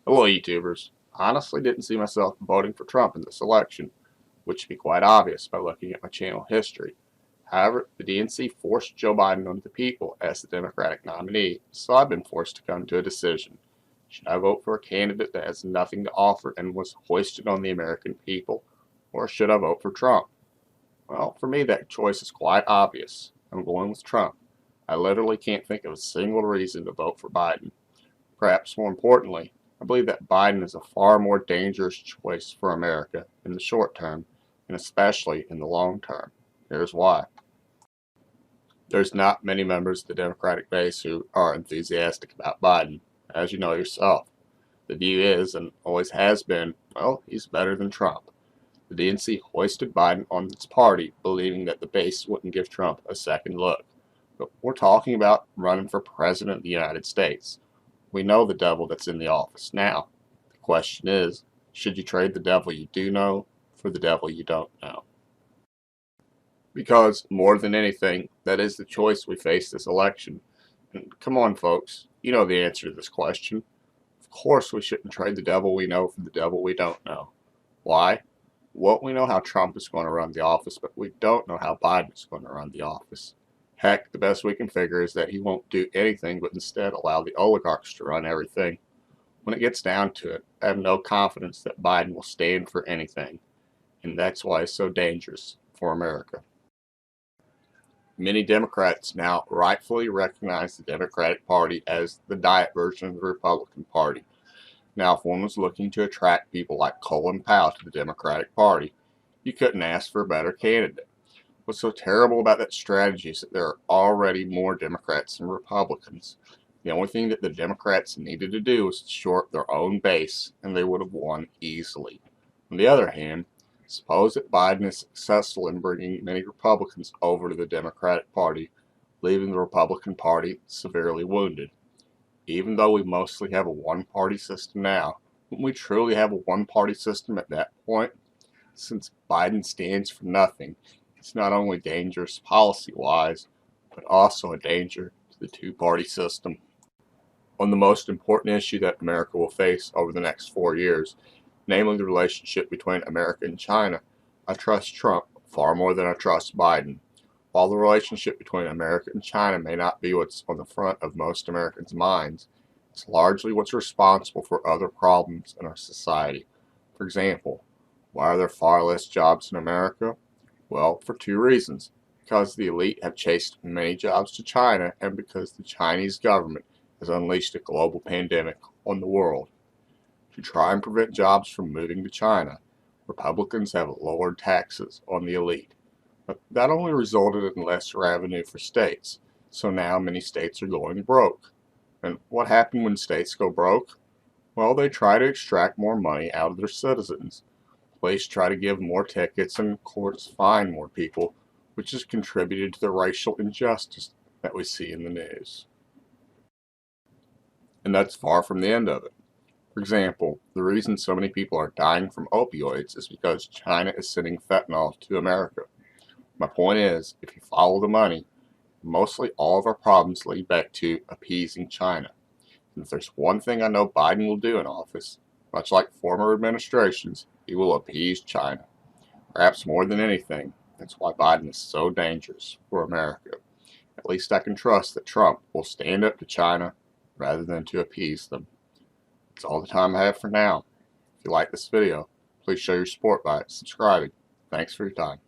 Hello, YouTubers. I honestly didn't see myself voting for Trump in this election, which should be quite obvious by looking at my channel history. However, the DNC forced Joe Biden onto the people as the Democratic nominee, so I've been forced to come to a decision. Should I vote for a candidate that has nothing to offer and was hoisted on the American people, or should I vote for Trump? Well, for me, that choice is quite obvious. I'm going with Trump. I literally can't think of a single reason to vote for Biden. Perhaps more importantly, I believe that Biden is a far more dangerous choice for America in the short term, and especially in the long term. Here's why. There's not many members of the Democratic base who are enthusiastic about Biden, as you know yourself. The view is, and always has been, well, he's better than Trump. The DNC hoisted Biden on its party, believing that the base wouldn't give Trump a second look. But we're talking about running for President of the United States. We know the devil that's in the office now. The question is, should you trade the devil you do know for the devil you don't know? Because, more than anything, that is the choice we face this election. And come on, folks, you know the answer to this question. Of course we shouldn't trade the devil we know for the devil we don't know. Why? Well, we know how Trump is going to run the office, but we don't know how Biden is going to run the office. Heck, the best we can figure is that he won't do anything but instead allow the oligarchs to run everything. When it gets down to it, I have no confidence that Biden will stand for anything, and that's why it's so dangerous for America. Many Democrats now rightfully recognize the Democratic Party as the diet version of the Republican Party. Now, if one was looking to attract people like Colin Powell to the Democratic Party, you couldn't ask for a better candidate. What's so terrible about that strategy is that there are already more Democrats than Republicans. The only thing that the Democrats needed to do was to shore up their own base, and they would have won easily. On the other hand, suppose that Biden is successful in bringing many Republicans over to the Democratic Party, leaving the Republican Party severely wounded. Even though we mostly have a one-party system now, when we truly have a one-party system at that point, since Biden stands for nothing, it's not only dangerous policy-wise, but also a danger to the two-party system. On the most important issue that America will face over the next 4 years, namely the relationship between America and China, I trust Trump far more than I trust Biden. While the relationship between America and China may not be what's on the front of most Americans' minds, it's largely what's responsible for other problems in our society. For example, why are there far less jobs in America? Well, for two reasons. Because the elite have chased many jobs to China, and because the Chinese government has unleashed a global pandemic on the world. To try and prevent jobs from moving to China, Republicans have lowered taxes on the elite. But that only resulted in less revenue for states, so now many states are going broke. And what happened when states go broke? Well, they try to extract more money out of their citizens. Police try to give more tickets and courts fine more people, which has contributed to the racial injustice that we see in the news. And that's far from the end of it. For example, the reason so many people are dying from opioids is because China is sending fentanyl to America. My point is, if you follow the money, mostly all of our problems lead back to appeasing China. And if there's one thing I know Biden will do in office, much like former administrations, he will appease China. Perhaps more than anything, that's why Biden is so dangerous for America. At least I can trust that Trump will stand up to China rather than to appease them. That's all the time I have for now. If you like this video, please show your support by subscribing. Thanks for your time.